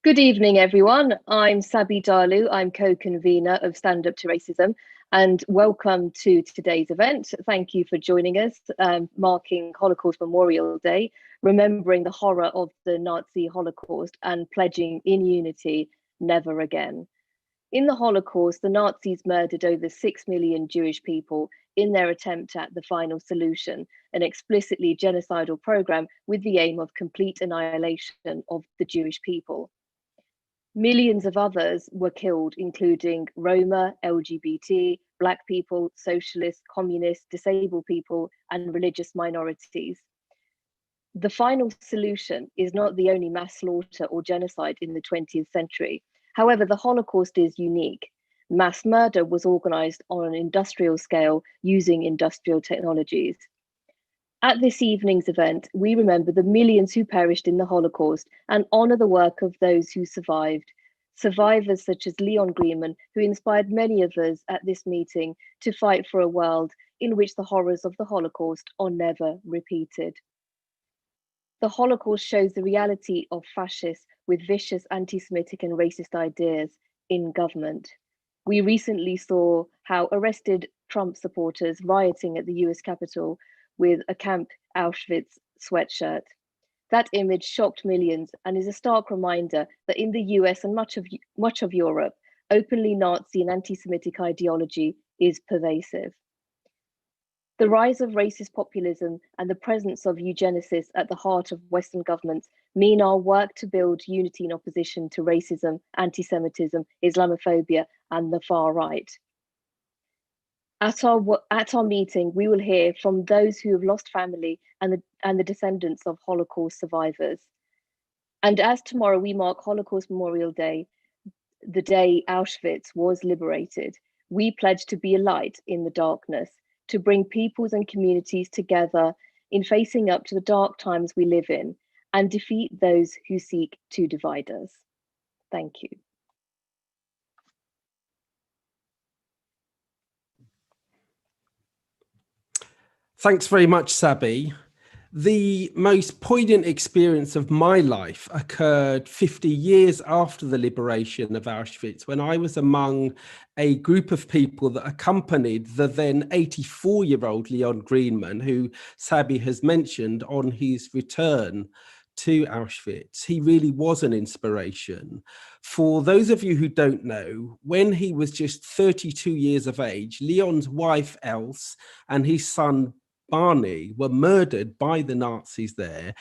Good evening, everyone. I'm Sabi Dalu. I'm co-convener of Stand Up to Racism, and welcome to today's event. Thank you for joining us, marking Holocaust Memorial Day, remembering the horror of the Nazi Holocaust and pledging in unity, never again. In the Holocaust, the Nazis murdered over 6 million Jewish people in their attempt at the final solution, an explicitly genocidal program with the aim of complete annihilation of the Jewish people. Millions of others were killed, including Roma, LGBT, Black people, socialists, communists, disabled people, and religious minorities. The final solution is not the only mass slaughter or genocide in the 20th century. However, the Holocaust is unique. Mass murder was organized on an industrial scale using industrial technologies. At this evening's event, we remember the millions who perished in the Holocaust and honor the work of those who survived. Survivors such as Leon Greenman, who inspired many of us at this meeting to fight for a world in which the horrors of the Holocaust are never repeated. The Holocaust shows the reality of fascists with vicious anti-Semitic and racist ideas in government. We recently saw how arrested Trump supporters rioting at the US Capitol with a Camp Auschwitz sweatshirt. That image shocked millions and is a stark reminder that in the US and much of Europe, openly Nazi and anti-Semitic ideology is pervasive. The rise of racist populism and the presence of eugenicists at the heart of Western governments mean our work to build unity in opposition to racism, anti-Semitism, Islamophobia, and the far right. At our meeting, we will hear from those who have lost family and the descendants of Holocaust survivors. And as tomorrow we mark Holocaust Memorial Day, the day Auschwitz was liberated, we pledge to be a light in the darkness, to bring peoples and communities together in facing up to the dark times we live in and defeat those who seek to divide us. Thank you. Thanks very much, Sabi. The most poignant experience of my life occurred 50 years after the liberation of Auschwitz, when I was among a group of people that accompanied the then 84-year-old Leon Greenman, who Sabi has mentioned, on his return to Auschwitz. He really was an inspiration. For those of you who don't know, when he was just 32 years of age, Leon's wife, Else, and his son, Barney, were murdered by the Nazis there.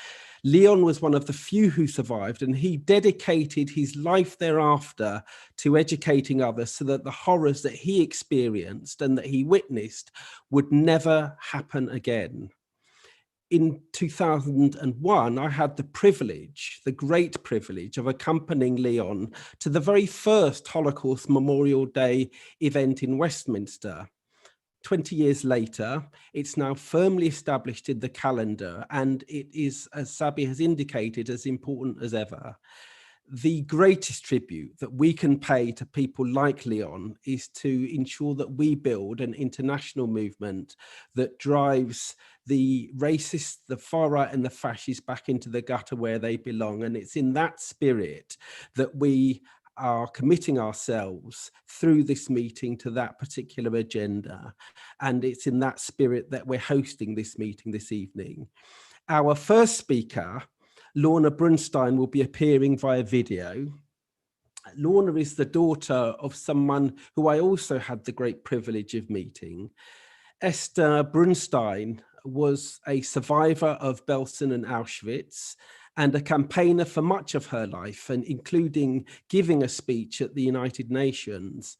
Leon was one of the few who survived, and he dedicated his life thereafter to educating others so that the horrors that he experienced and that he witnessed would never happen again. In 2001, I had the great privilege of accompanying Leon to the very first Holocaust Memorial Day event in Westminster. 20 years later, it's now firmly established in the calendar, and it is, as Sabi has indicated, as important as ever. The greatest tribute that we can pay to people like Leon is to ensure that we build an international movement that drives the racists, the far right and the fascists back into the gutter where they belong. And it's in that spirit that we are committing ourselves through this meeting to that particular agenda. And it's in that spirit that we're hosting this meeting this evening. Our first speaker, Lorna Brunstein, will be appearing via video. Lorna is the daughter of someone who I also had the great privilege of meeting. Esther Brunstein was a survivor of Belsen and Auschwitz, and a campaigner for much of her life, and including giving a speech at the United Nations.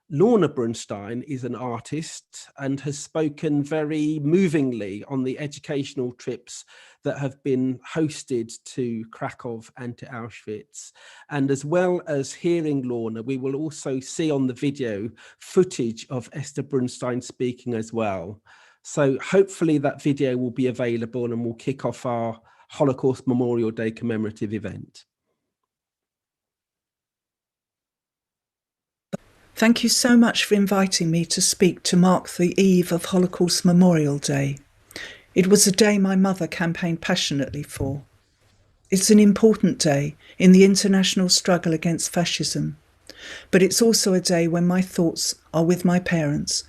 Lorna Brunstein is an artist and has spoken very movingly on the educational trips that have been hosted to Krakow and to Auschwitz. And as well as hearing Lorna, we will also see on the video footage of Esther Brunstein speaking as well. So hopefully that video will be available and we'll kick off our Holocaust Memorial Day commemorative event. Thank you so much for inviting me to speak to mark the eve of Holocaust Memorial Day. It was a day my mother campaigned passionately for. It's an important day in the international struggle against fascism, but it's also a day when my thoughts are with my parents.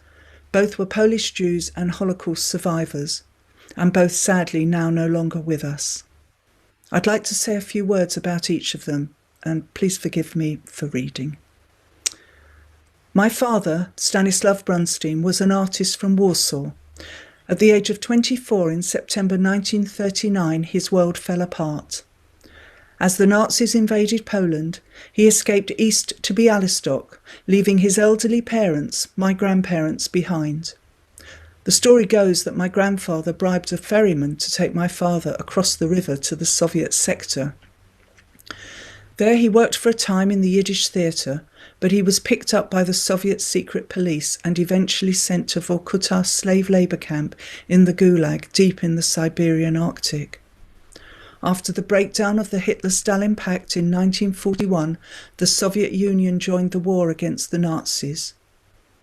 Both were Polish Jews and Holocaust survivors, and both sadly now no longer with us. I'd like to say a few words about each of them, and please forgive me for reading. My father, Stanislaw Brunstein, was an artist from Warsaw. At the age of 24 in September 1939, his world fell apart. As the Nazis invaded Poland, he escaped east to Białystok, leaving his elderly parents, my grandparents, behind. The story goes that my grandfather bribed a ferryman to take my father across the river to the Soviet sector. There he worked for a time in the Yiddish theatre, but he was picked up by the Soviet secret police and eventually sent to Vorkuta slave labour camp in the Gulag, deep in the Siberian Arctic. After the breakdown of the Hitler-Stalin Pact in 1941, the Soviet Union joined the war against the Nazis.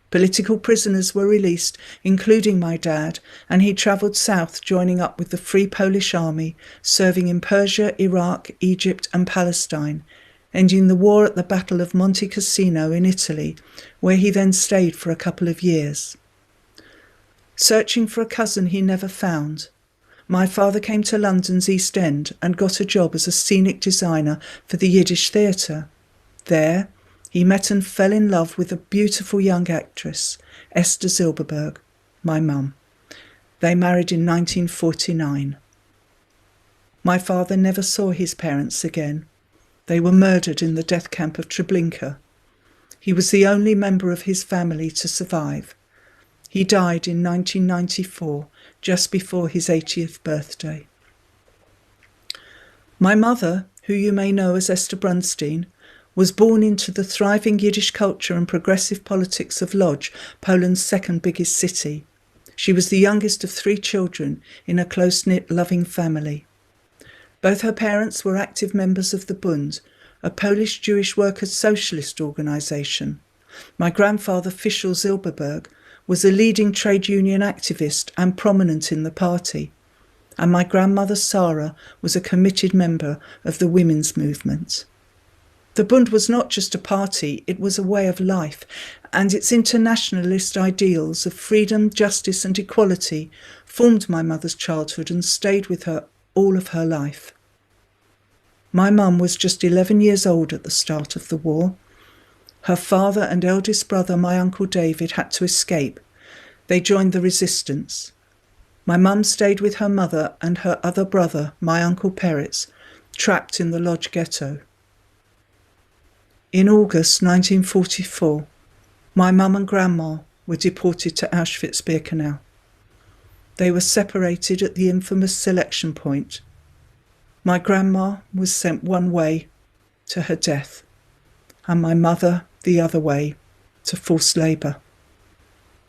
Political prisoners were released, including my dad, and he travelled south, joining up with the Free Polish Army, serving in Persia, Iraq, Egypt and Palestine, ending the war at the Battle of Monte Cassino in Italy, where he then stayed for a couple of years. Searching for a cousin he never found, my father came to London's East End and got a job as a scenic designer for the Yiddish theatre. There, he met and fell in love with a beautiful young actress, Esther Zilberberg, my mum. They married in 1949. My father never saw his parents again. They were murdered in the death camp of Treblinka. He was the only member of his family to survive. He died in 1994, just before his 80th birthday. My mother, who you may know as Esther Brunstein, was born into the thriving Yiddish culture and progressive politics of Lodz, Poland's second biggest city. She was the youngest of 3 children in a close-knit, loving family. Both her parents were active members of the Bund, a Polish Jewish workers' socialist organisation. My grandfather, Fischl Zilberberg, was a leading trade union activist and prominent in the party, and my grandmother Sarah was a committed member of the women's movement. The Bund was not just a party, it was a way of life, and its internationalist ideals of freedom, justice and equality formed my mother's childhood and stayed with her all of her life. My mum was just 11 years old at the start of the war. Her father and eldest brother, my Uncle David, had to escape. They joined the resistance. My mum stayed with her mother and her other brother, my Uncle Peretz, trapped in the Lodz ghetto. In August 1944, my mum and grandma were deported to Auschwitz-Birkenau. They were separated at the infamous selection point. My grandma was sent one way to her death, and my mother the other way to forced labour.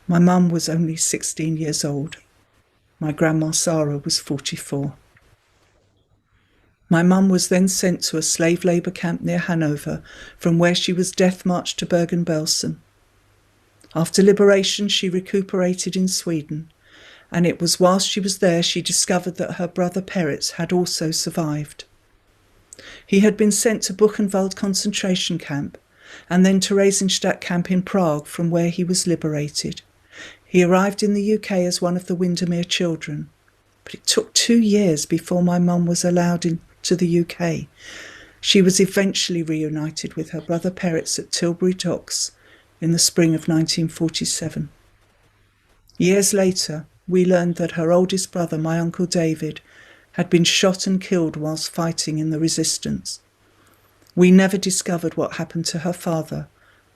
My mum was only 16 years old. My grandma Sarah was 44. My mum was then sent to a slave labour camp near Hanover, from where she was death marched to Bergen-Belsen. After liberation, she recuperated in Sweden, and it was whilst she was there she discovered that her brother Peretz had also survived. He had been sent to Buchenwald concentration camp, and then to Theresienstadt camp in Prague, from where he was liberated. He arrived in the UK as one of the Windermere children, but it took 2 years before my mum was allowed into the UK. She was eventually reunited with her brother Peretz at Tilbury Docks in the spring of 1947. Years later, we learned that her oldest brother, my Uncle David, had been shot and killed whilst fighting in the resistance. We never discovered what happened to her father,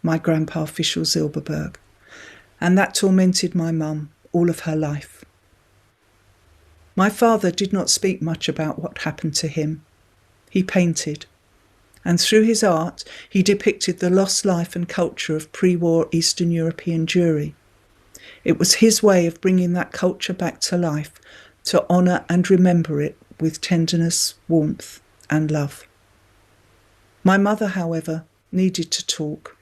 my grandpa Fischl Zilberberg, and that tormented my mum all of her life. My father did not speak much about what happened to him. He painted, and through his art he depicted the lost life and culture of pre-war Eastern European Jewry. It was his way of bringing that culture back to life, to honour and remember it with tenderness, warmth and love. My mother, however, needed to talk,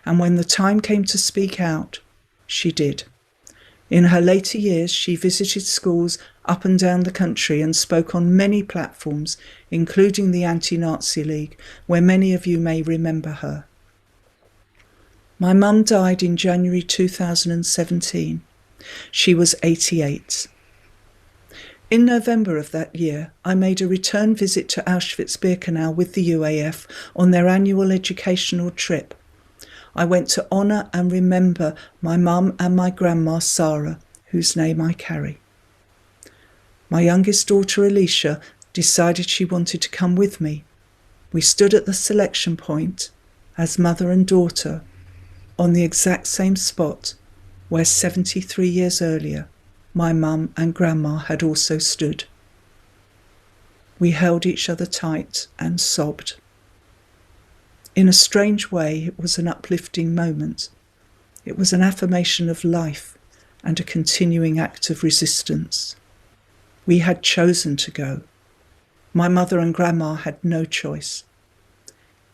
and when the time came to speak out, she did. In her later years, she visited schools up and down the country and spoke on many platforms, including the Anti-Nazi League, where many of you may remember her. My mum died in January 2017. She was 88. In November of that year, I made a return visit to Auschwitz-Birkenau with the UAF on their annual educational trip. I went to honour and remember my mum and my grandma Sarah, whose name I carry. My youngest daughter Alicia decided she wanted to come with me. We stood at the selection point as mother and daughter on the exact same spot where 73 years earlier my mum and grandma had also stood. We held each other tight and sobbed. In a strange way, it was an uplifting moment. It was an affirmation of life and a continuing act of resistance. We had chosen to go. My mother and grandma had no choice.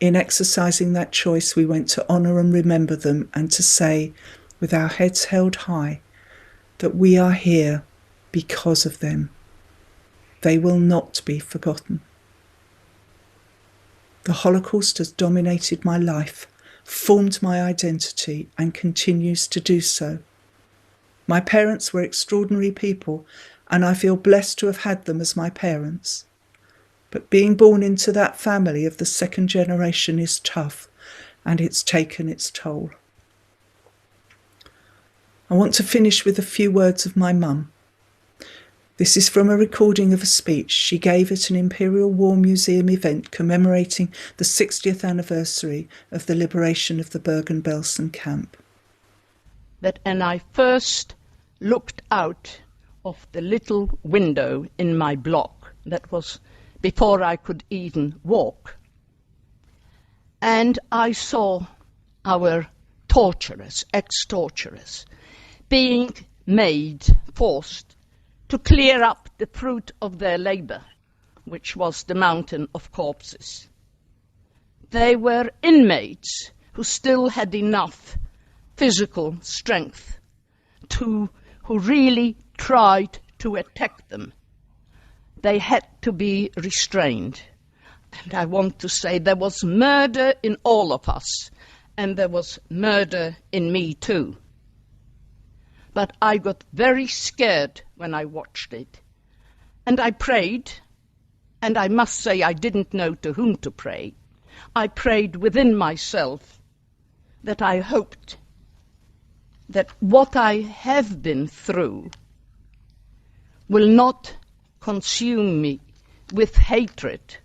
In exercising that choice, we went to honour and remember them and to say, with our heads held high, that we are here because of them. They will not be forgotten. The Holocaust has dominated my life, formed my identity, and continues to do so. My parents were extraordinary people, and I feel blessed to have had them as my parents. But being born into that family of the second generation is tough, and it's taken its toll. I want to finish with a few words of my mum. This is from a recording of a speech she gave at an Imperial War Museum event commemorating the 60th anniversary of the liberation of the Bergen-Belsen camp. That when I first looked out of the little window in my block, that was before I could even walk, and I saw our torturers, ex-torturers, being forced to clear up the fruit of their labor, which was the mountain of corpses. They were inmates who still had enough physical strength who really tried to attack them. They had to be restrained. And I want to say there was murder in all of us, and there was murder in me too. But I got very scared when I watched it. And I prayed, and I must say I didn't know to whom to pray. I prayed within myself that I hoped that what I have been through will not consume me with hatred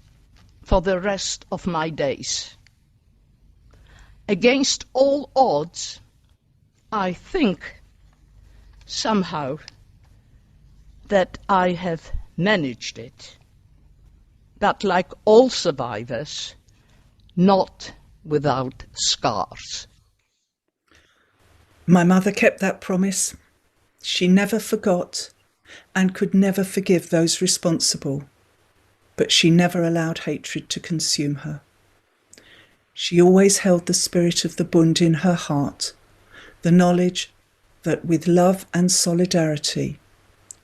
for the rest of my days. Against all odds, I think somehow that I have managed it, but like all survivors, not without scars. My mother kept that promise. She never forgot and could never forgive those responsible, but she never allowed hatred to consume her. She always held the spirit of the Bund in her heart, the knowledge that with love and solidarity,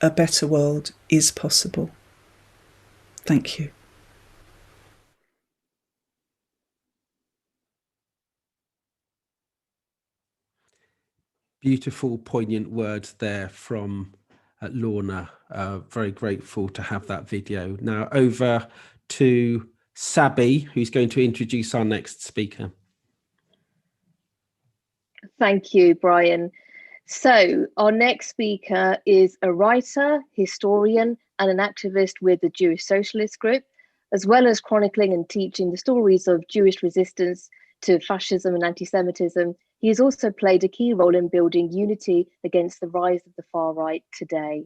a better world is possible. Thank you. Beautiful, poignant words there from Lorna. Very grateful to have that video. Now over to Sabi, who's going to introduce our next speaker. Thank you, Brian. So our next speaker is a writer, historian, and an activist with the Jewish Socialist Group, as well as chronicling and teaching the stories of Jewish resistance to fascism and anti-Semitism. He has also played a key role in building unity against the rise of the far right today.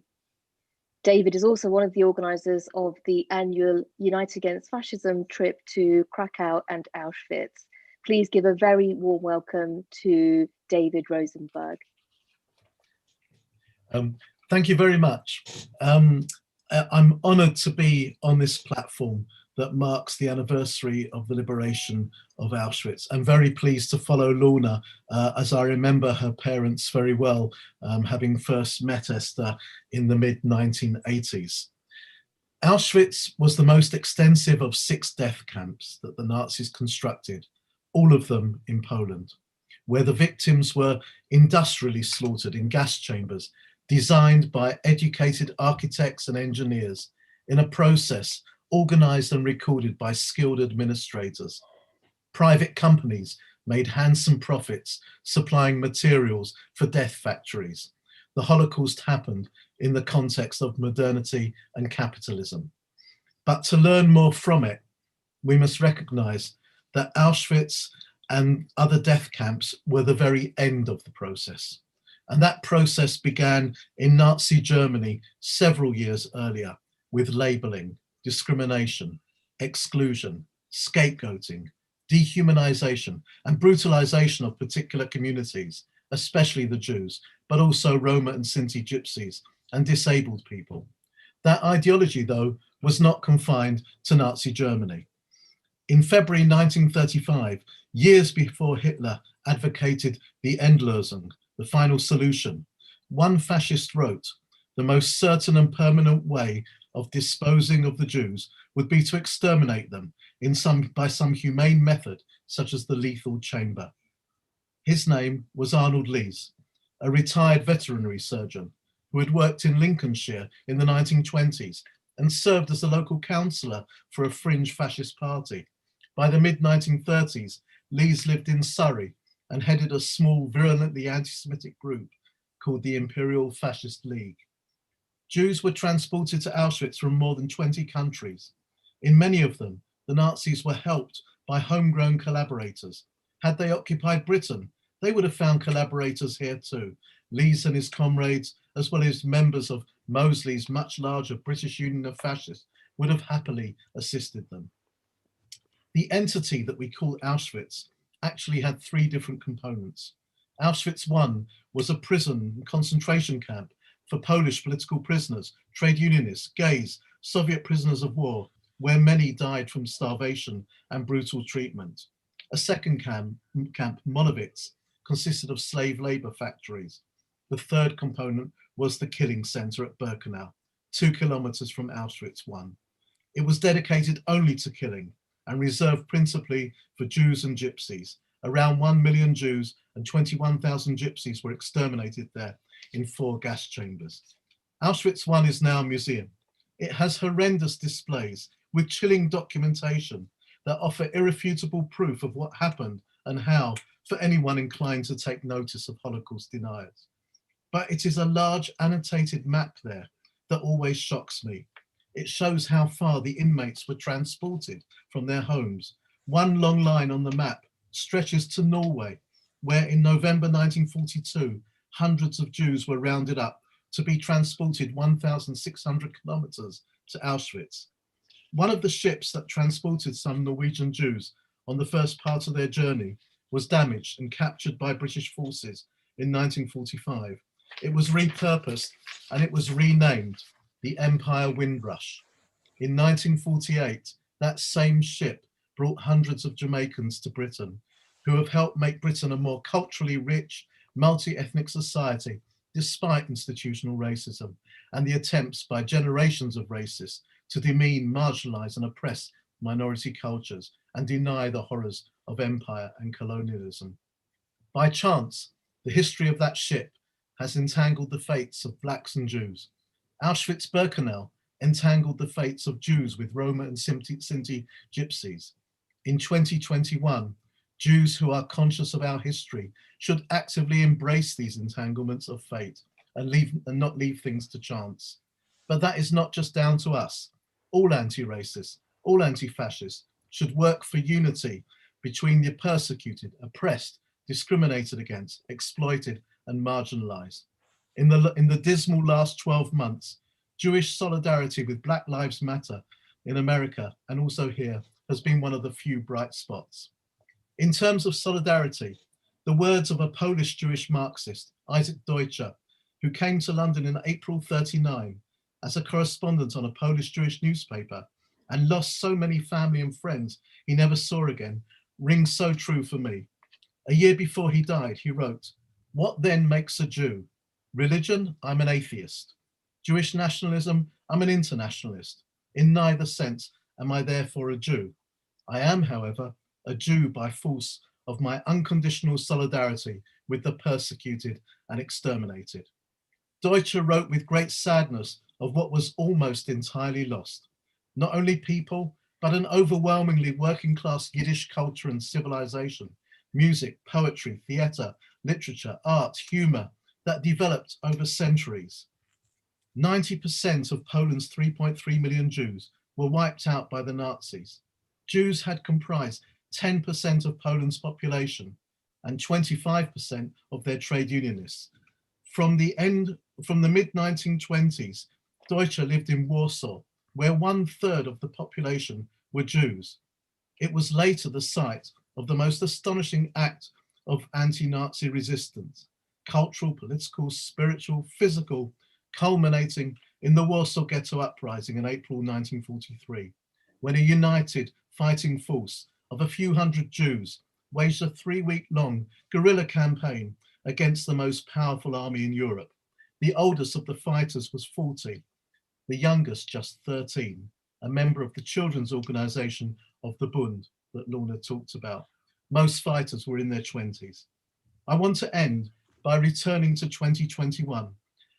David is also one of the organisers of the annual Unite Against Fascism trip to Krakow and Auschwitz. Please give a very warm welcome to David Rosenberg. Thank you very much. I'm honoured to be on this platform that marks the anniversary of the liberation of Auschwitz. I'm very pleased to follow Lorna, as I remember her parents very well, having first met Esther in the mid-1980s. Auschwitz was the most extensive of 6 death camps that the Nazis constructed, all of them in Poland, where the victims were industrially slaughtered in gas chambers designed by educated architects and engineers in a process organized and recorded by skilled administrators. Private companies made handsome profits supplying materials for death factories. The Holocaust happened in the context of modernity and capitalism. But to learn more from it, we must recognize that Auschwitz and other death camps were the very end of the process. And that process began in Nazi Germany several years earlier with labeling, discrimination, exclusion, scapegoating, dehumanization, and brutalization of particular communities, especially the Jews, but also Roma and Sinti gypsies and disabled people. That ideology, though, was not confined to Nazi Germany. In February 1935, years before Hitler advocated the Endlösung, the final solution, one fascist wrote, "The most certain and permanent way of disposing of the Jews would be to exterminate them by some humane method, such as the lethal chamber." His name was Arnold Lees, a retired veterinary surgeon who had worked in Lincolnshire in the 1920s and served as a local councillor for a fringe fascist party. By the mid-1930s, Lees lived in Surrey and headed a small, virulently anti-Semitic group called the Imperial Fascist League. Jews were transported to Auschwitz from more than 20 countries. In many of them, the Nazis were helped by homegrown collaborators. Had they occupied Britain, they would have found collaborators here too. Lees and his comrades, as well as members of Mosley's much larger British Union of Fascists, would have happily assisted them. The entity that we call Auschwitz actually had 3 different components. Auschwitz I was a prison and concentration camp for Polish political prisoners, trade unionists, gays, Soviet prisoners of war, where many died from starvation and brutal treatment. A second camp, Monowitz, consisted of slave labor factories. The third component was the killing center at Birkenau, 2 kilometers from Auschwitz I. It was dedicated only to killing and reserved principally for Jews and gypsies. Around 1 million Jews and 21,000 gypsies were exterminated there in 4 gas chambers. Auschwitz I is now a museum. It has horrendous displays with chilling documentation that offer irrefutable proof of what happened and how for anyone inclined to take notice of Holocaust deniers. But it is a large annotated map there that always shocks me. It shows how far the inmates were transported from their homes. One long line on the map stretches to Norway, where in November 1942, hundreds of Jews were rounded up to be transported 1,600 kilometers to Auschwitz. One of the ships that transported some Norwegian Jews on the first part of their journey was damaged and captured by British forces in 1945. It was repurposed and it was renamed the Empire Windrush. In 1948, that same ship brought hundreds of Jamaicans to Britain, who have helped make Britain a more culturally rich, multi-ethnic society, despite institutional racism and the attempts by generations of racists to demean, marginalize, and oppress minority cultures and deny the horrors of empire and colonialism. By chance, the history of that ship has entangled the fates of Blacks and Jews. Auschwitz-Birkenau entangled the fates of Jews with Roma and Sinti gypsies. In 2021, Jews who are conscious of our history should actively embrace these entanglements of fate and not leave things to chance. But that is not just down to us. All anti-racists, all anti-fascists should work for unity between the persecuted, oppressed, discriminated against, exploited, and marginalized. In the dismal last 12 months, Jewish solidarity with Black Lives Matter in America and also here has been one of the few bright spots. In terms of solidarity, the words of a Polish Jewish Marxist, Isaac Deutscher, who came to London in April 1939 as a correspondent on a Polish Jewish newspaper, and lost so many family and friends he never saw again rings so true for me. A year before he died, he wrote, "What then makes a Jew? Religion, I'm an atheist. Jewish nationalism, I'm an internationalist. In neither sense am I therefore a Jew. I am, however, a Jew by force of my unconditional solidarity with the persecuted and exterminated." Deutsche wrote with great sadness of what was almost entirely lost. Not only people, but an overwhelmingly working class Yiddish culture and civilization, music, poetry, theatre, literature, art, humour that developed over centuries. 90% of Poland's 3.3 million Jews were wiped out by the Nazis. Jews had comprised 10% of Poland's population and 25% of their trade unionists. From the mid-1920s, Deutsche lived in Warsaw, where 1/3 of the population were Jews. It was later the site of the most astonishing act of anti-Nazi resistance, cultural, political, spiritual, physical, culminating in the Warsaw Ghetto Uprising in April 1943, when a united fighting force of a few hundred Jews waged a 3-week-long guerrilla campaign against the most powerful army in Europe. The oldest of the fighters was 40, the youngest just 13, a member of the children's organization of the Bund that Lorna talked about. Most fighters were in their 20s. I want to end by returning to 2021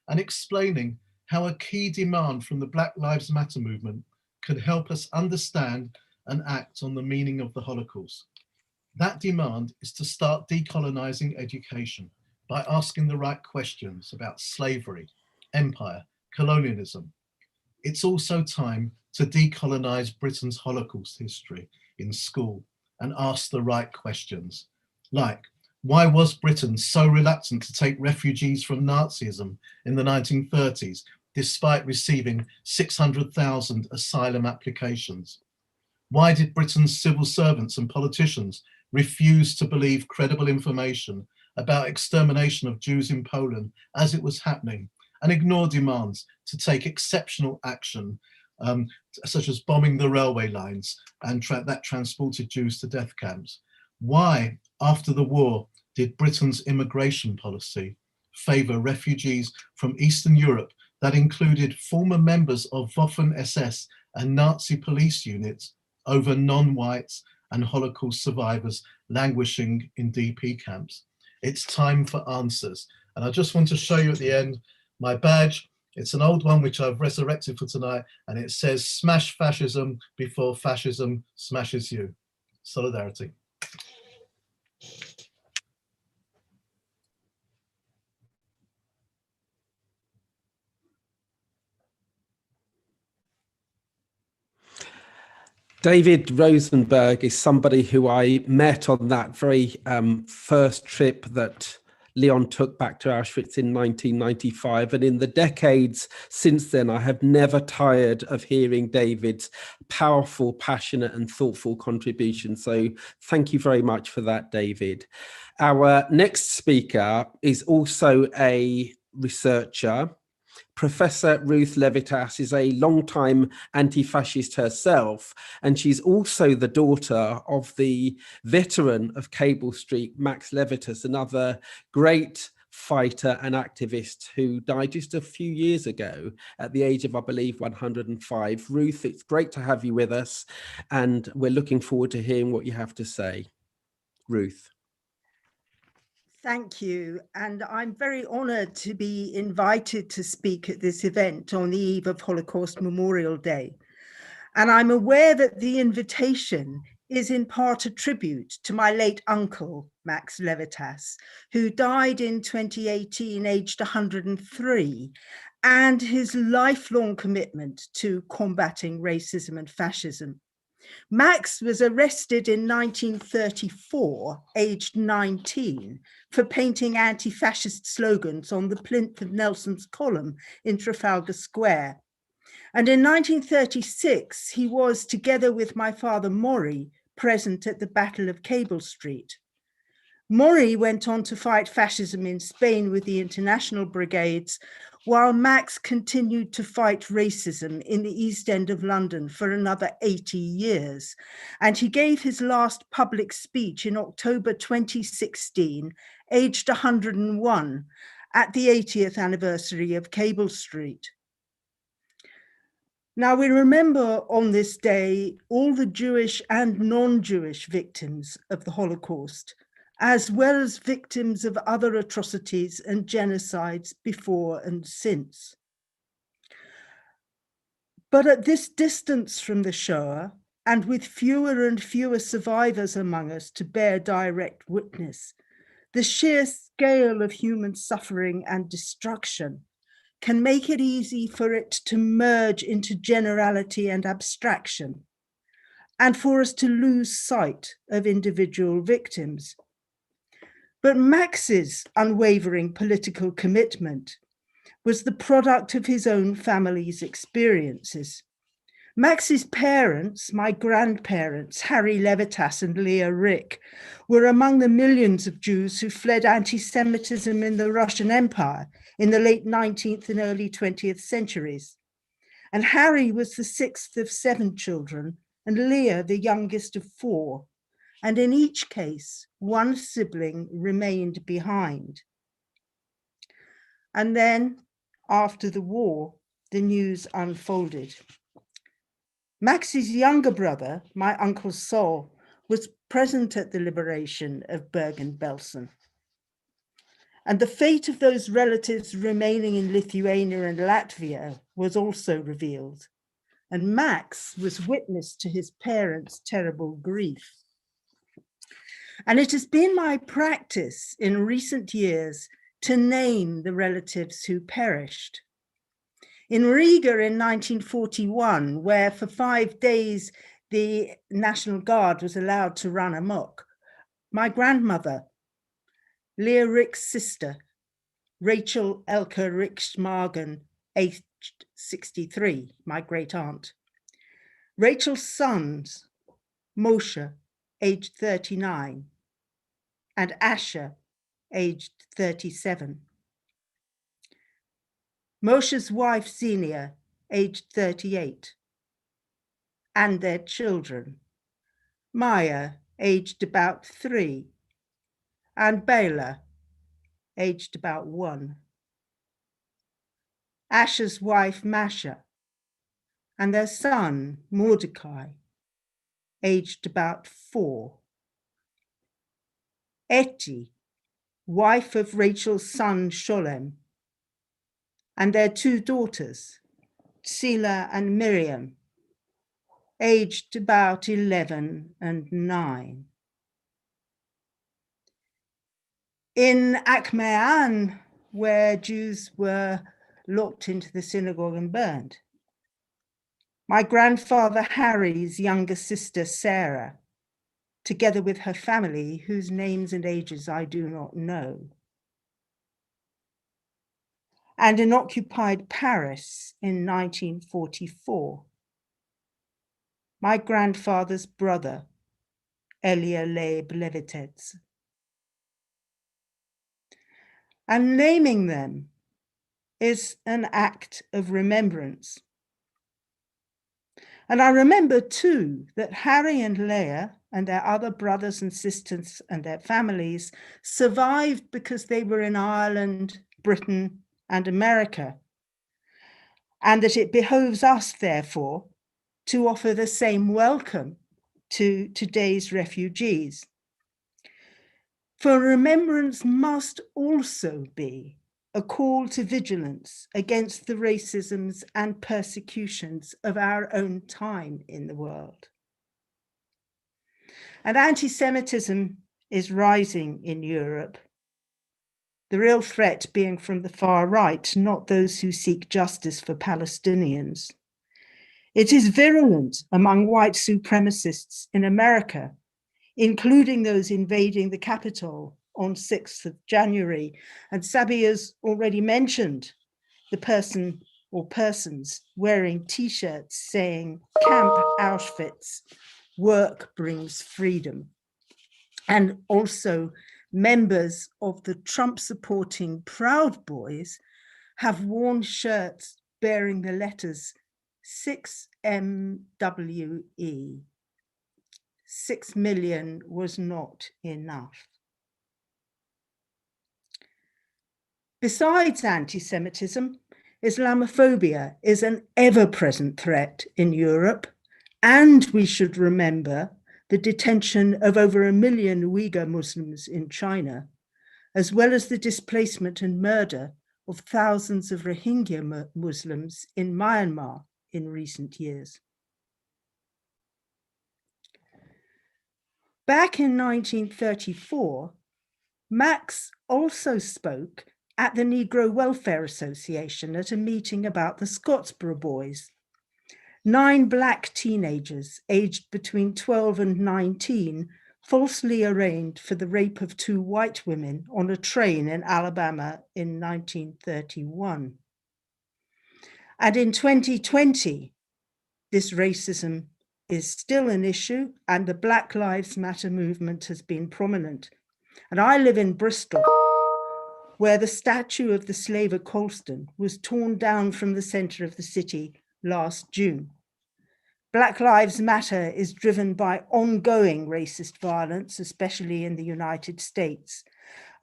and explaining how a key demand from the Black Lives Matter movement could help us understand and act on the meaning of the Holocaust. That demand is to start decolonizing education by asking the right questions about slavery, empire, colonialism. It's also time to decolonize Britain's Holocaust history in school and ask the right questions, like, why was Britain so reluctant to take refugees from Nazism in the 1930s, despite receiving 600,000 asylum applications? Why did Britain's civil servants and politicians refuse to believe credible information about extermination of Jews in Poland as it was happening, and ignore demands to take exceptional action, such as bombing the railway lines and that transported Jews to death camps? Why, after the war, did Britain's immigration policy favour refugees from Eastern Europe that included former members of Waffen-SS and Nazi police units over non-whites and Holocaust survivors languishing in DP camps? It's time for answers. And I just want to show you at the end my badge. It's an old one which I've resurrected for tonight, and it says, "Smash fascism before fascism smashes you." Solidarity. David Rosenberg is somebody who I met on that very first trip that Leon took back to Auschwitz in 1995. And in the decades since then, I have never tired of hearing David's powerful, passionate and thoughtful contribution. So thank you very much for that, David. Our next speaker is also a researcher. Professor Ruth Levitas is a longtime anti-fascist herself, and she's also the daughter of the veteran of Cable Street, Max Levitas, another great fighter and activist who died just a few years ago at the age of, I believe, 105. Ruth, it's great to have you with us, and we're looking forward to hearing what you have to say. Ruth. Thank you. And I'm very honoured to be invited to speak at this event on the eve of Holocaust Memorial Day. And I'm aware that the invitation is in part a tribute to my late uncle, Max Levitas, who died in 2018, aged 103, and his lifelong commitment to combating racism and fascism. Max was arrested in 1934, aged 19, for painting anti-fascist slogans on the plinth of Nelson's column in Trafalgar Square. And in 1936, he was, together with my father Maury, present at the Battle of Cable Street. Maury went on to fight fascism in Spain with the International Brigades, while Max continued to fight racism in the East End of London for another 80 years. And he gave his last public speech in October 2016, aged 101, at the 80th anniversary of Cable Street. Now, we remember on this day all the Jewish and non-Jewish victims of the Holocaust, as well as victims of other atrocities and genocides before and since. But at this distance from the Shoah, and with fewer and fewer survivors among us to bear direct witness, the sheer scale of human suffering and destruction can make it easy for it to merge into generality and abstraction, and for us to lose sight of individual victims. But Max's unwavering political commitment was the product of his own family's experiences. Max's parents, my grandparents, Harry Levitas and Leah Rick, were among the millions of Jews who fled anti-Semitism in the Russian Empire in the late 19th and early 20th centuries. And Harry was the sixth of 7 children, and Leah the youngest of 4. And in each case, one sibling remained behind. And then, after the war, the news unfolded. Max's younger brother, my uncle Sol, was present at the liberation of Bergen-Belsen. And the fate of those relatives remaining in Lithuania and Latvia was also revealed. And Max was witness to his parents' terrible grief. And it has been my practice in recent years to name the relatives who perished. In Riga in 1941, where for 5 days the National Guard was allowed to run amok, my grandmother, Leah Rick's sister, Rachel Elke Rick-Schmagen, aged 63, my great aunt, Rachel's sons, Moshe, aged 39, and Asher, aged 37. Moshe's wife, Xenia, aged 38, and their children, Maya, aged about 3, and Bela, aged about 1. Asher's wife, Masha, and their son, Mordecai, aged about 4. Eti, wife of Rachel's son, Sholem, and their 2 daughters, Tsila and Miriam, aged about 11 and 9. In Akmean, where Jews were locked into the synagogue and burned, my grandfather Harry's younger sister, Sarah, together with her family, whose names and ages I do not know. And in occupied Paris in 1944, my grandfather's brother, Elia Leib Levitets. And naming them is an act of remembrance. And I remember too that Harry and Leah and their other brothers and sisters and their families survived because they were in Ireland, Britain, and America, and that it behoves us, therefore, to offer the same welcome to today's refugees. For remembrance must also be a call to vigilance against the racisms and persecutions of our own time in the world. And anti-Semitism is rising in Europe, the real threat being from the far right, not those who seek justice for Palestinians. It is virulent among white supremacists in America, including those invading the Capitol on 6th of January. And Sabi has already mentioned the person or persons wearing T-shirts saying, "Camp Auschwitz, work brings freedom." And also members of the Trump-supporting Proud Boys have worn shirts bearing the letters 6MWE. 6 million was not enough. Besides anti-Semitism, Islamophobia is an ever-present threat in Europe, and we should remember the detention of over 1 million Uyghur Muslims in China, as well as the displacement and murder of thousands of Rohingya Muslims in Myanmar in recent years. Back in 1934, Max also spoke at the Negro Welfare Association at a meeting about the Scottsboro Boys. 9 black teenagers aged between 12 and 19 falsely arraigned for the rape of 2 white women on a train in Alabama in 1931. And in 2020, this racism is still an issue, and the Black Lives Matter movement has been prominent. And I live in Bristol, where the statue of the slaver Colston was torn down from the center of the city last June. Black Lives Matter is driven by ongoing racist violence, especially in the United States,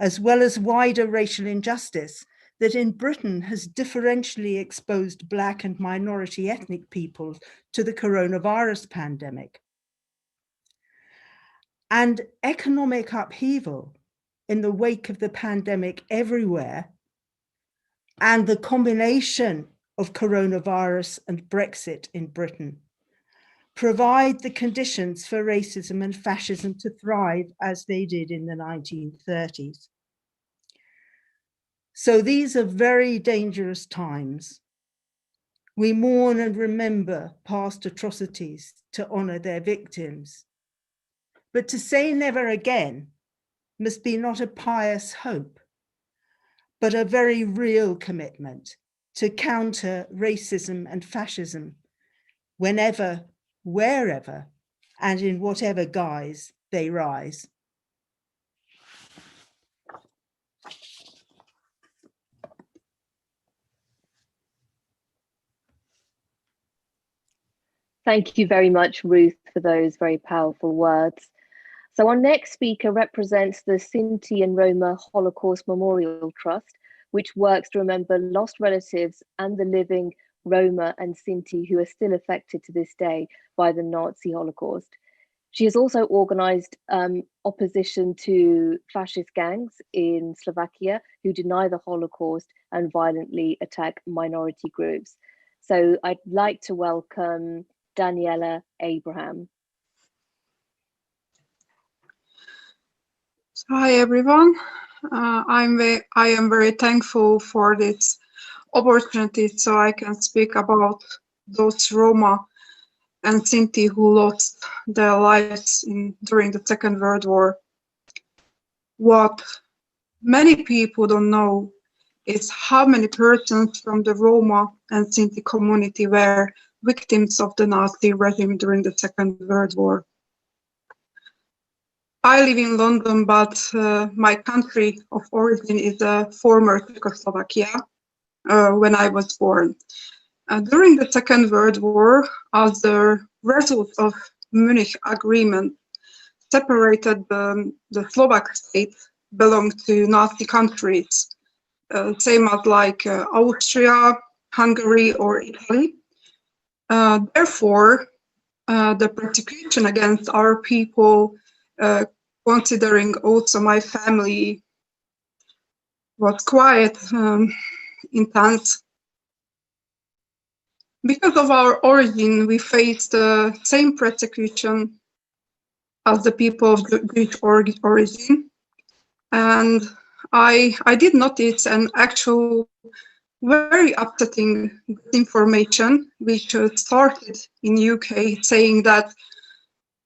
as well as wider racial injustice that in Britain has differentially exposed Black and minority ethnic peoples to the coronavirus pandemic. And economic upheaval in the wake of the pandemic everywhere, and the combination of coronavirus and Brexit in Britain provide the conditions for racism and fascism to thrive as they did in the 1930s. So these are very dangerous times. We mourn and remember past atrocities to honor their victims. But to say never again must be not a pious hope, but a very real commitment to counter racism and fascism whenever, wherever, and in whatever guise they rise. Thank you very much, Ruth, for those very powerful words. So our next speaker represents the Sinti and Roma Holocaust Memorial Trust, which works to remember lost relatives and the living Roma and Sinti who are still affected to this day by the Nazi Holocaust. She has also organized opposition to fascist gangs in Slovakia who deny the Holocaust and violently attack minority groups. So I'd like to welcome Daniela Abraham. Hi everyone. I am very thankful for this opportunity so I can speak about those Roma and Sinti who lost their lives during the Second World War. What many people don't know is how many persons from the Roma and Sinti community were victims of the Nazi regime during the Second World War. I live in London, but my country of origin is former Czechoslovakia, when I was born. During the Second World War, as a result of Munich Agreement, separated the Slovak state belonged to Nazi countries, same as like Austria, Hungary, or Italy. Therefore, the persecution against our people, considering also my family, was quite intense. Because of our origin, we faced the same persecution as the people of Greek origin. And I did notice an actual very upsetting information which started in UK, saying that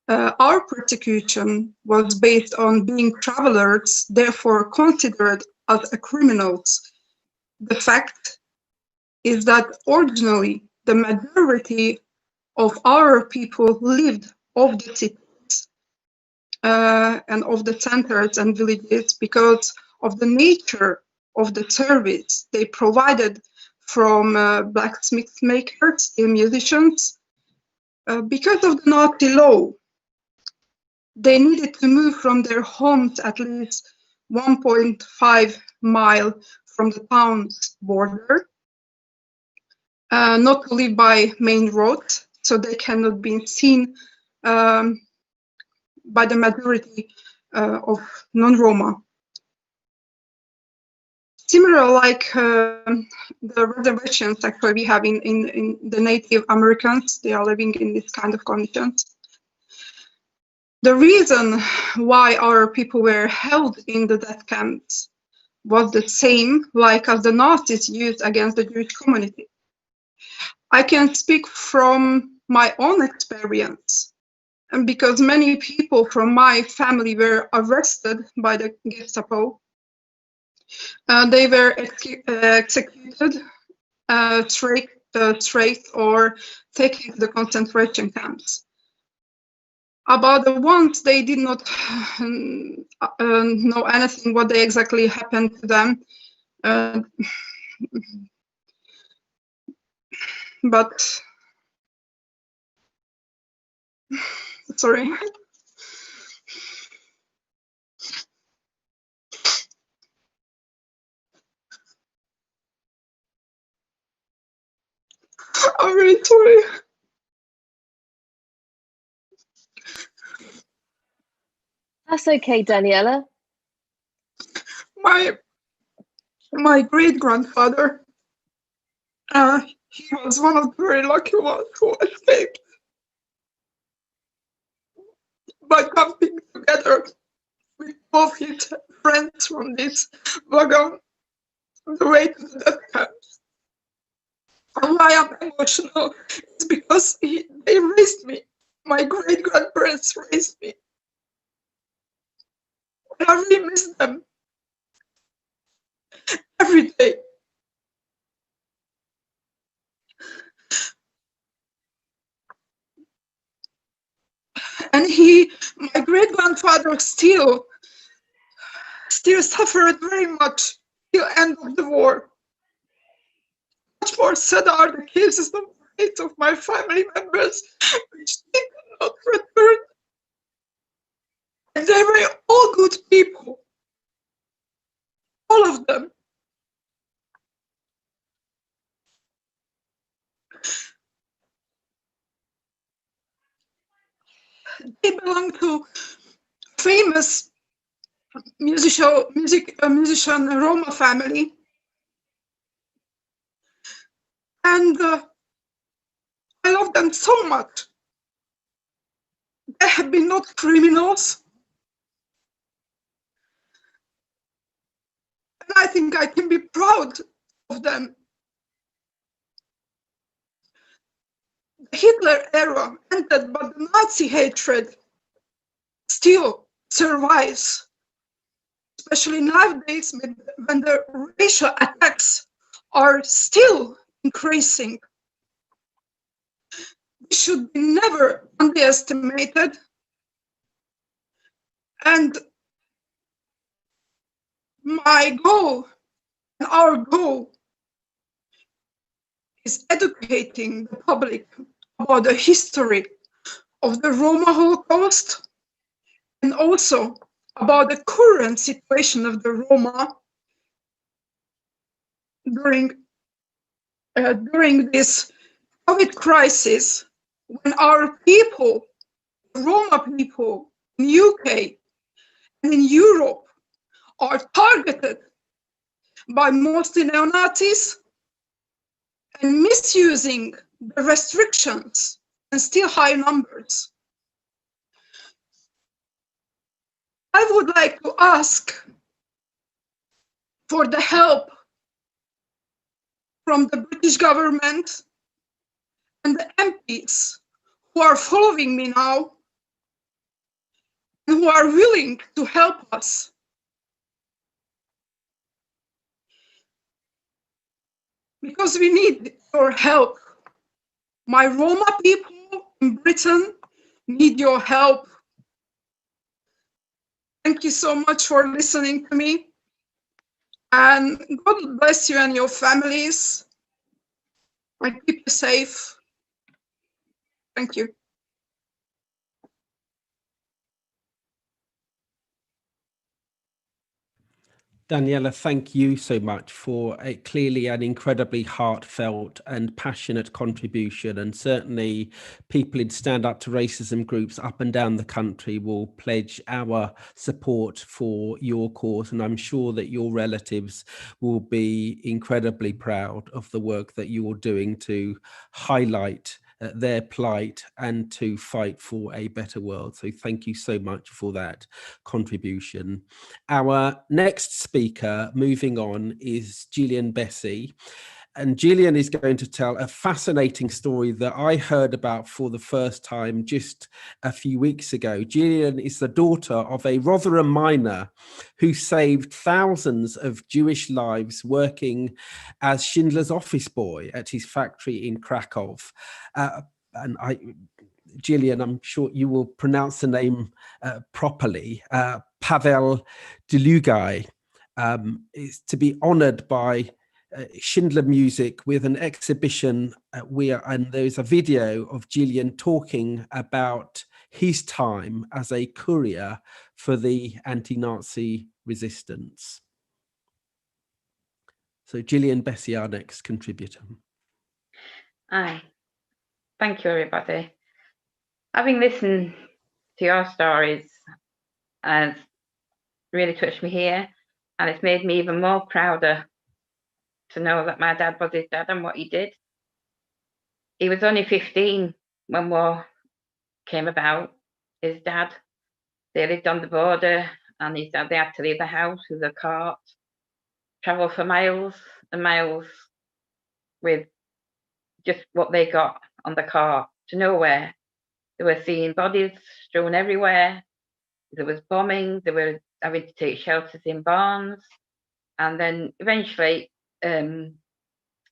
our persecution was based on being travelers, therefore considered as criminals. The fact is that originally the majority of our people lived off the cities. and of the centers and villages because of the nature of the service they provided from blacksmith makers and musicians. Because of the Nazi law, they needed to move from their homes at least 1.5 mile from the town's border, not to live by main roads, so they cannot be seen by the majority of non-Roma. Similar like the reservations actually we have in the Native Americans, they are living in this kind of conditions. The reason why our people were held in the death camps was the same like as the Nazis used against the Jewish community. I can speak from my own experience, and because many people from my family were arrested by the Gestapo. They were executed straight or taken to the concentration camps. About the ones they did not know anything what they exactly happened to them, but sorry. I'm really sorry. That's okay, Daniela. My great-grandfather, he was one of the very lucky ones who escaped by camping together with both his friends from this wagon on the way to the death camps. And why I'm emotional is because they raised me. My great-grandparents raised me. And I really miss them every day. And my great-grandfather still suffered very much till the end of the war. Much more sad are the cases of the fate of my family members, which did not return. And they were all good people. All of them. They belong to famous musician Roma family. And I love them so much. They have been not criminals. And I think I can be proud of them. The Hitler era ended, but the Nazi hatred still survives, especially nowadays when the racial attacks are still increasing. This should be never underestimated. And my goal and our goal is educating the public about the history of the Roma Holocaust and also about the current situation of the Roma during this COVID crisis, when our people, Roma people in UK and in Europe, are targeted by mostly neo-Nazis and misusing the restrictions and still high numbers. I would like to ask for the help from the British government and the MPs who are following me now and who are willing to help us. Because we need your help. My Roma people in Britain need your help. Thank you so much for listening to me. And God bless you and your families. And keep you safe. Thank you. Daniela, thank you so much for clearly an incredibly heartfelt and passionate contribution. And certainly people in Stand Up to Racism groups up and down the country will pledge our support for your cause. And I'm sure that your relatives will be incredibly proud of the work that you're doing to highlight their plight and to fight for a better world. So thank you so much for that contribution. Our next speaker, moving on, is Gillian Bessey. And Gillian is going to tell a fascinating story that I heard about for the first time just a few weeks ago. Gillian is the daughter of a Rotherham miner who saved thousands of Jewish lives working as Schindler's office boy at his factory in Krakow. Gillian, I'm sure you will pronounce the name properly. Pawel Dlugai is to be honoured by Schindler Music with an exhibition and there's a video of Gillian talking about his time as a courier for the anti-Nazi resistance. So Gillian Bessey, our next contributor. Hi, thank you everybody. Having listened to your stories has really touched me here, and it's made me even more prouder to know that my dad was his dad and what he did. He was only 15 when war came about. His dad, they lived on the border, and his dad, they had to leave the house with a cart, travel for miles and miles with just what they got on the cart to nowhere. They were seeing bodies strewn everywhere. There was bombing. They were having to take shelters in barns. And then eventually,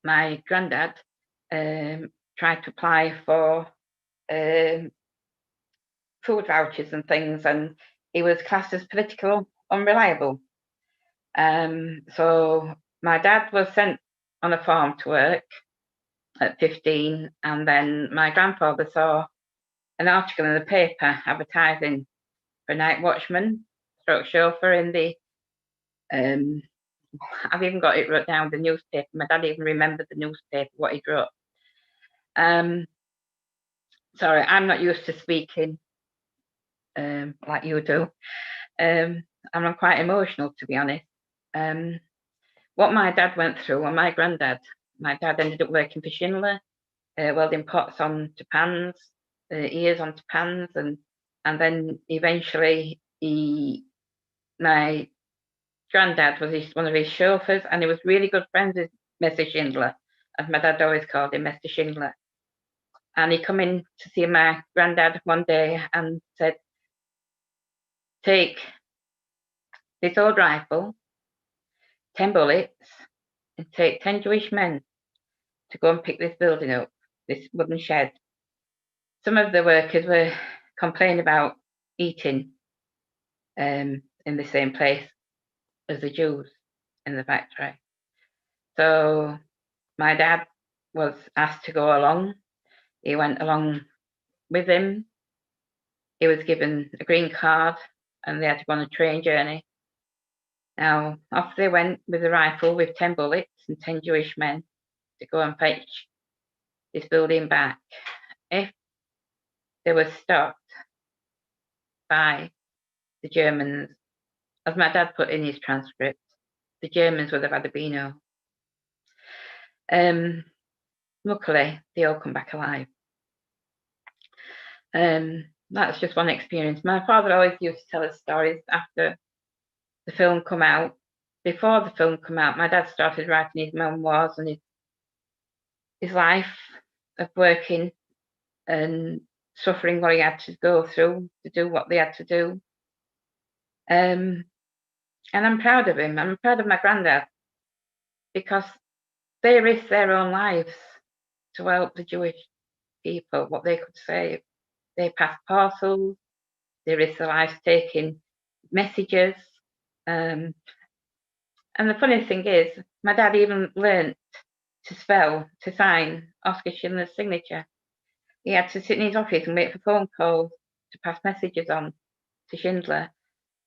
my granddad tried to apply for food vouchers and things, and he was classed as politically unreliable. So my dad was sent on a farm to work at 15, and then my grandfather saw an article in the paper advertising for a night watchman stroke chauffeur in the I've even got it wrote down, the newspaper. My dad even remembered the newspaper, what he wrote. Sorry, I'm not used to speaking like you do. And I'm quite emotional, to be honest. What my dad went through, and my granddad, my dad ended up working for Schindler, welding pots onto pans, ears onto pans, and then eventually my granddad was one of his chauffeurs, and he was really good friends with Mr. Schindler, as my dad always called him, Mr. Schindler. And he come in to see my granddad one day and said, "Take this old rifle, 10 bullets, and take 10 Jewish men to go and pick this building up, this wooden shed." Some of the workers were complaining about eating in the same place as the Jews in the factory. So my dad was asked to go along. He went along with him. He was given a green card, and they had to go on a train journey. Now, off they went with a rifle with 10 bullets and 10 Jewish men to go and fetch this building back. If they were stopped by the Germans, as my dad put in his transcript, the Germans would have had a Beano. Luckily, they all come back alive. That's just one experience. My father always used to tell us stories after the film come out. Before the film come out, my dad started writing his memoirs and his life of working and suffering what he had to go through to do what they had to do. And I'm proud of him. I'm proud of my granddad, because they risked their own lives to help the Jewish people, what they could save. They passed parcels, they risked their lives taking messages. And the funny thing is, my dad even learnt to sign Oskar Schindler's signature. He had to sit in his office and wait for phone calls to pass messages on to Schindler.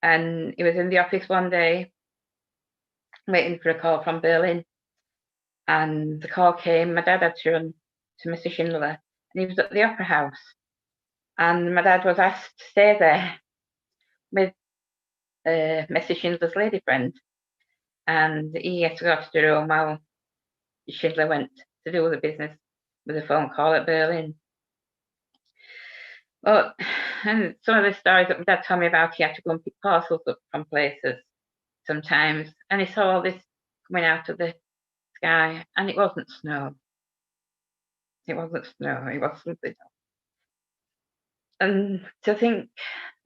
And he was in the office one day waiting for a call from Berlin. And the call came, my dad had to run to Mr. Schindler, and he was at the Opera House. And my dad was asked to stay there with Mr. Schindler's lady friend. And he had to go to the room while Schindler went to do the business with a phone call at Berlin. Well, and some of the stories that my dad told me about, he had to go and pick parcels up from places sometimes, and he saw all this coming out of the sky, and it wasn't snow. It wasn't snow, it was something else. And to think,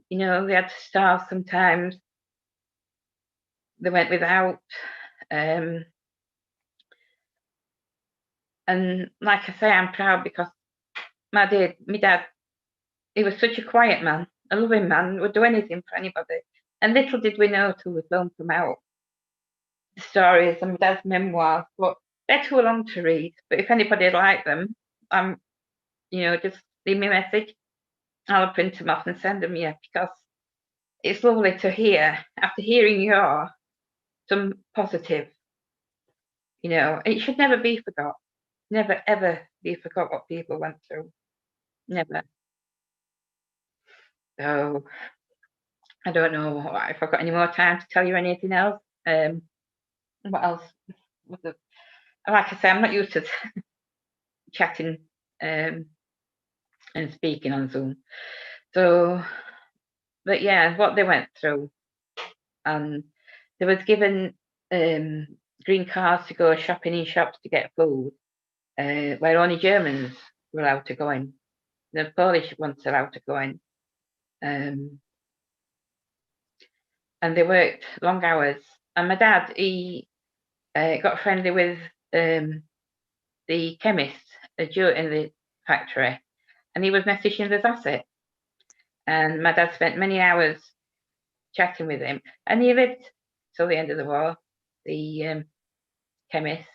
you know, they had to starve sometimes. They went without. And like I say, I'm proud because my dad, he was such a quiet man, a loving man, would do anything for anybody. And little did we know till the film came out, the stories and my dad's memoirs, but they're too long to read. But if anybody would like them, you know, just leave me a message. I'll print them off and send them, yeah, because it's lovely to hear, after hearing some positive, you know, it should never be forgot. Never, ever be forgot what people went through. Never. So, I don't know if I've got any more time to tell you anything else. What else? Like I say, I'm not used to chatting and speaking on Zoom. So, but yeah, what they went through. And they was given green cards to go shopping in shops to get food, where only Germans were allowed to go in. The Polish weren't allowed to go in. And they worked long hours. And my dad, he got friendly with the chemist in the factory, and he was Mr. Schindler's asset. And my dad spent many hours chatting with him, and he lived till the end of the war, the chemist.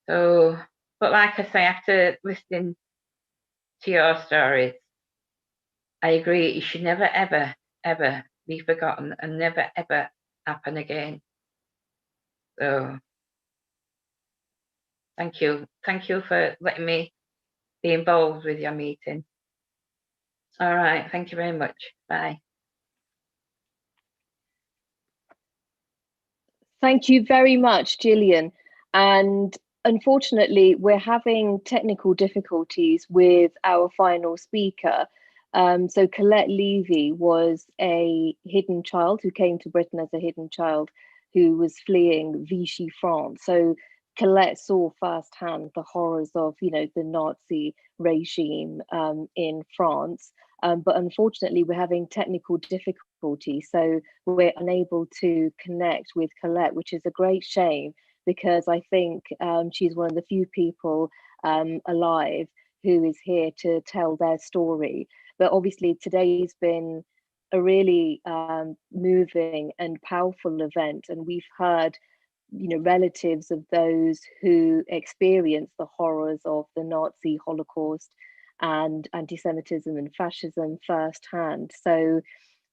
So, but like I say, after listening to your stories, I agree, it should never, ever, ever be forgotten and never, ever happen again. So, thank you. Thank you for letting me be involved with your meeting. All right, thank you very much. Bye. Thank you very much, Gillian. And unfortunately, we're having technical difficulties with our final speaker. So Colette Levy was a hidden child who came to Britain as a hidden child who was fleeing Vichy France. So Colette saw firsthand the horrors of, you know, the Nazi regime in France. But unfortunately, we're having technical difficulties, so we're unable to connect with Colette, which is a great shame, because I think she's one of the few people alive who is here to tell their story. But obviously, today's been a really moving and powerful event, and we've heard, you know, relatives of those who experienced the horrors of the Nazi Holocaust and anti-Semitism and fascism firsthand. So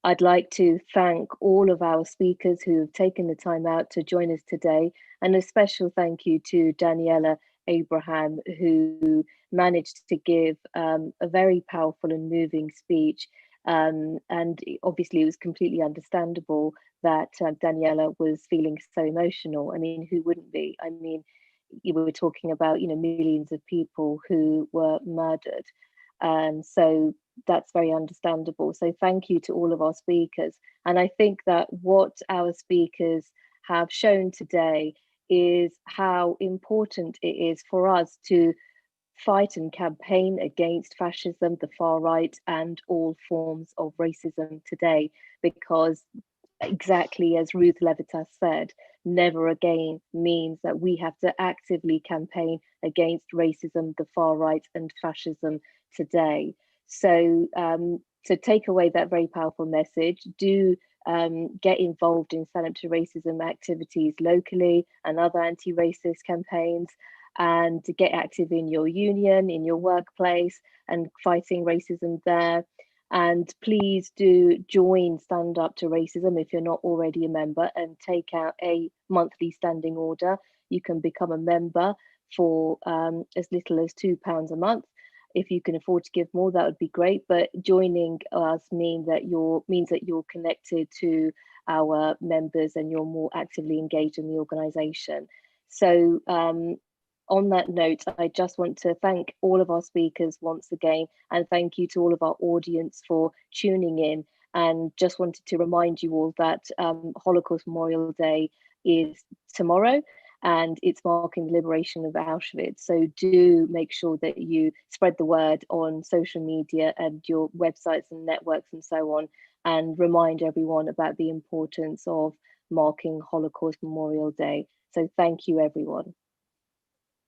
I'd like to thank all of our speakers who have taken the time out to join us today, and a special thank you to Daniela Abraham, who managed to give a very powerful and moving speech. And obviously it was completely understandable that Daniela was feeling so emotional. I mean, who wouldn't be? I mean, you were talking about, you know, millions of people who were murdered. So that's very understandable. So thank you to all of our speakers. And I think that what our speakers have shown today is how important it is for us to fight and campaign against fascism, the far right, and all forms of racism today, because exactly as Ruth Levitas said, never again means that we have to actively campaign against racism, the far right, and fascism today. So to take away that very powerful message, do get involved in Stand Up to Racism activities locally and other anti-racist campaigns, and to get active in your union, in your workplace, and fighting racism there. And please do join Stand Up to Racism if you're not already a member, and take out a monthly standing order. You can become a member for as little as £2 a month. If you can afford to give more, that would be great. But joining us means that you're connected to our members and you're more actively engaged in the organisation. So on that note, I just want to thank all of our speakers once again, and thank you to all of our audience for tuning in. And just wanted to remind you all that Holocaust Memorial Day is tomorrow, and it's marking the liberation of Auschwitz. So do make sure that you spread the word on social media and your websites and networks and so on, and remind everyone about the importance of marking Holocaust Memorial Day. So thank you, everyone.